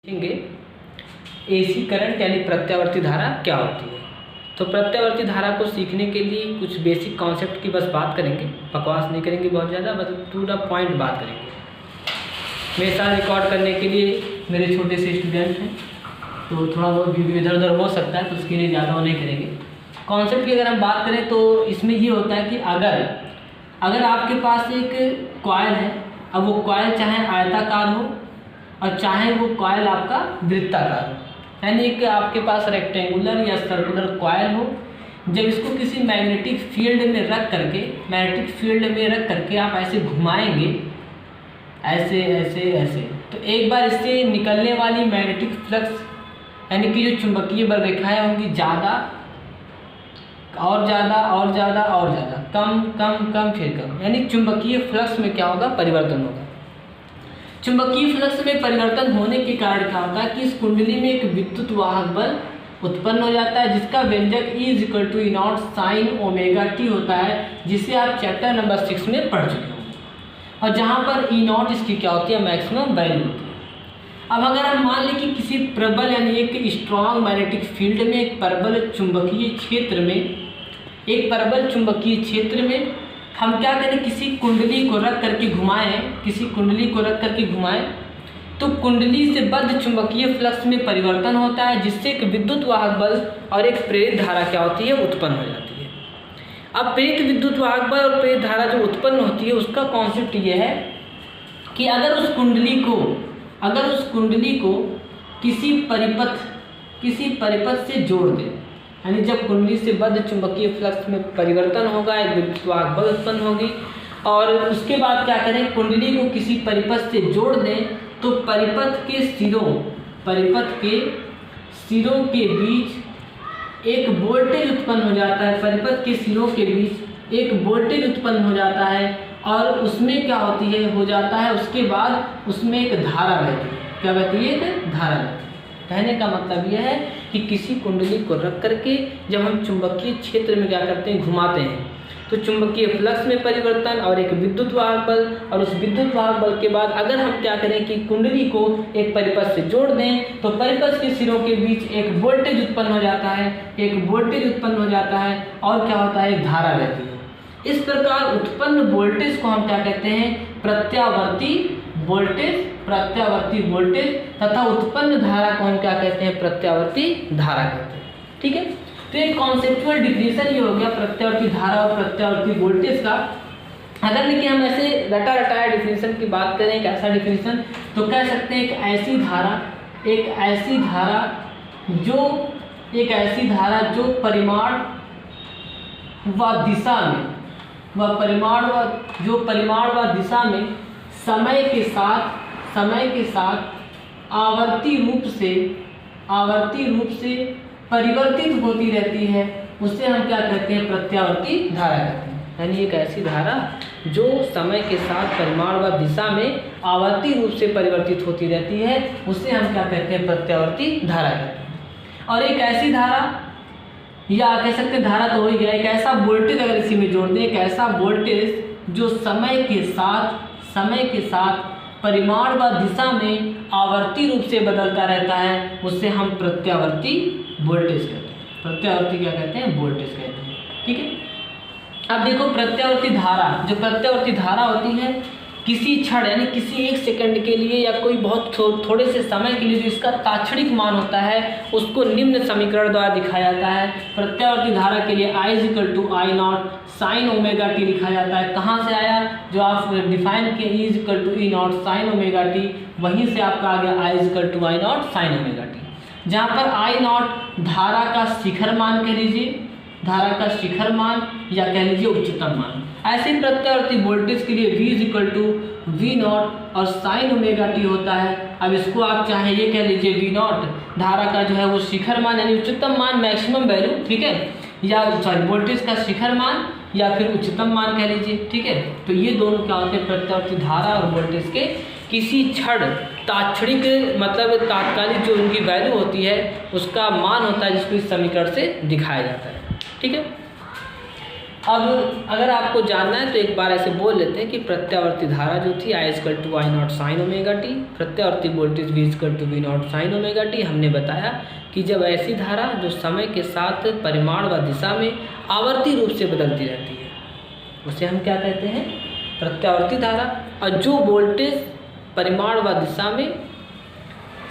देखेंगे AC current यानी प्रत्यावर्ती धारा क्या होती है। तो प्रत्यावर्ती धारा को सीखने के लिए कुछ बेसिक कॉन्सेप्ट की बस बात करेंगे, बकवास नहीं करेंगे बहुत ज़्यादा, बस टू द पॉइंट बात करेंगे। मेरे साथ रिकॉर्ड करने के लिए मेरे छोटे से स्टूडेंट हैं, तो थोड़ा बहुत वीडियो इधर उधर हो सकता है, तो उसके लिए ज़्यादा वो नहीं करेंगे। कॉन्सेप्ट की अगर हम बात करें तो इसमें ये होता है कि अगर आपके पास एक कॉइल है, अब वो कॉइल चाहे आयताकार हो और चाहे वो कॉइल आपका वृत्ताकार हो, यानी कि आपके पास रेक्टेंगुलर या सर्कुलर कॉइल हो, जब इसको किसी मैग्नेटिक फील्ड में रख करके आप ऐसे घुमाएंगे, ऐसे ऐसे ऐसे, तो एक बार इससे निकलने वाली मैग्नेटिक फ्लक्स यानी कि जो चुंबकीय बल रेखाएं होंगी ज़्यादा और ज़्यादा और ज़्यादा और ज़्यादा, कम कम कम फिर कम, यानी चुंबकीय फ्लक्स में क्या होगा, परिवर्तन होगा। चुंबकीय फ्लक्स में परिवर्तन होने के कारण क्या होता है कि इस कुंडली में एक विद्युत वाहक बल उत्पन्न हो जाता है, जिसका व्यंजक E=E0 sin ωt होता है, जिसे आप चैप्टर नंबर 6 में पढ़ चुके होंगे, और जहाँ पर E0 इसकी क्या होती है, मैक्सिमम वैल्यू होती है। अब अगर हम मान लें कि किसी प्रबल यानी एक स्ट्रॉन्ग मैग्नेटिक फील्ड में एक प्रबल चुंबकीय क्षेत्र में हम क्या करें, किसी कुंडली को रख करके घुमाएं, तो कुंडली से बद्ध चुंबकीय फ्लक्स में परिवर्तन होता है, जिससे एक विद्युत वाहक बल और एक प्रेरित धारा क्या होती है, उत्पन्न हो जाती है। अब प्रेरित विद्युत वाहक बल और प्रेरित धारा जो उत्पन्न होती है, उसका कॉन्सेप्ट ये है कि अगर उस कुंडली को किसी परिपथ से जोड़ दें, यानी जब कुंडली से बद्ध चुंबकीय फ्लक्स में परिवर्तन होगा, एक विद्युत वाहक बल उत्पन्न होगी, और उसके बाद क्या करें, कुंडली को किसी परिपथ से जोड़ दें, तो परिपथ के सिरों के बीच एक वोल्टेज उत्पन्न हो जाता है। परिपथ के सिरों के बीच एक वोल्टेज उत्पन्न हो जाता है, और उसमें क्या हो जाता है, उसके बाद उसमें एक धारा बहती है। क्या बहती है? एक धारा बहती है। कहने का मतलब यह है कि किसी कुंडली को रख करके जब हम चुंबकीय क्षेत्र में क्या करते हैं, घुमाते हैं, तो चुंबकीय फ्लक्स में परिवर्तन और एक विद्युत वाहक बल, और उस विद्युत वाहक बल के बाद अगर हम क्या करें कि कुंडली को एक परिपथ से जोड़ दें, तो परिपथ के सिरों के बीच एक वोल्टेज उत्पन्न हो जाता है, और क्या होता है, एक धारा रहती है। इस प्रकार उत्पन्न वोल्टेज को हम क्या कहते हैं, प्रत्यावर्ती वोल्टेज, तथा उत्पन्न धारा को हम क्या कहते हैं, प्रत्यावर्ती धारा कहते हैं। ठीक है, तो एक कॉन्सेप्चुअल डिफिनेशन ये हो गया प्रत्यावर्ती धारा और प्रत्यावर्ती वोल्टेज का। अगर लेकिन हम ऐसे रटाया डिफिनेशन की बात करें, एक ऐसा डिफिनेशन, तो कह सकते हैं एक ऐसी धारा जो परिमाण व दिशा में समय के साथ आवर्ती रूप से परिवर्तित होती रहती है, उससे हम क्या कहते हैं, प्रत्यावर्ती धारा कहते हैं। यानी एक ऐसी धारा जो समय के साथ परिमाण व दिशा में आवर्ती रूप से परिवर्तित होती रहती है, उससे हम क्या कहते हैं, प्रत्यावर्ती धारा कहते हैं। और एक ऐसी धारा, या कह सकते हैं धारा तो हो ही गया, एक ऐसा वोल्टेज अगर इसी में जोड़ दें, एक ऐसा वोल्टेज जो समय के साथ परिमाण व दिशा में आवर्ती रूप से बदलता रहता है, उससे हम प्रत्यावर्ती वोल्टेज कहते हैं। प्रत्यावर्ती क्या कहते हैं, वोल्टेज कहते हैं। ठीक है, अब देखो प्रत्यावर्ती धारा होती है, किसी क्षण यानी किसी एक सेकंड के लिए या कोई बहुत थोड़े से समय के लिए जो इसका तात्क्षणिक मान होता है, उसको निम्न समीकरण द्वारा दिखाया जाता है। प्रत्यावर्ती धारा के लिए I=I0 sin ωt लिखा जाता है। कहाँ से आया, जो आप डिफाइन किए E=E0 sin ωt, वहीं से आपका आ गया I=I0 sin ωt, जहाँ पर I0 धारा का शिखर मान कह लीजिए, या कह लीजिए उच्चतम मान। ऐसे प्रत्यावर्ती वोल्टेज के लिए V=V0 और sin ωt होता है। अब इसको आप चाहे ये कह लीजिए V0 धारा का जो है वो शिखर मान यानी उच्चतम मान, मैक्सिमम वैल्यू, ठीक है, या वोल्टेज का शिखर मान या फिर उच्चतम मान कह लीजिए। ठीक है, तो ये दोनों क्या होते हैं, प्रत्यावर्ती धारा और वोल्टेज के किसी क्षण तात्क्षणिक मतलब तात्कालिक जो उनकी वैल्यू होती है, उसका मान होता है, जिसको इस समीकरण से दिखाया जाता है। ठीक है, अब अगर आपको जानना है तो एक बार ऐसे बोल लेते हैं कि प्रत्यावर्ती धारा जो थी I = I naught sine omega T, प्रत्यावर्ती voltage V = V naught sine omega T. हमने बताया कि जब ऐसी धारा जो समय के साथ परिमाण व दिशा में आवर्ती रूप से बदलती रहती है उसे हम क्या कहते हैं, प्रत्यावर्ती धारा। और जो वोल्टेज परिमाण व दिशा में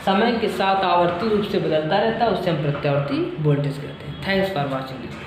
समय के साथ आवर्ती रूप से बदलता रहता है उसे हम प्रत्यावर्ती वोल्टेज कहते हैं। Thanks for watching.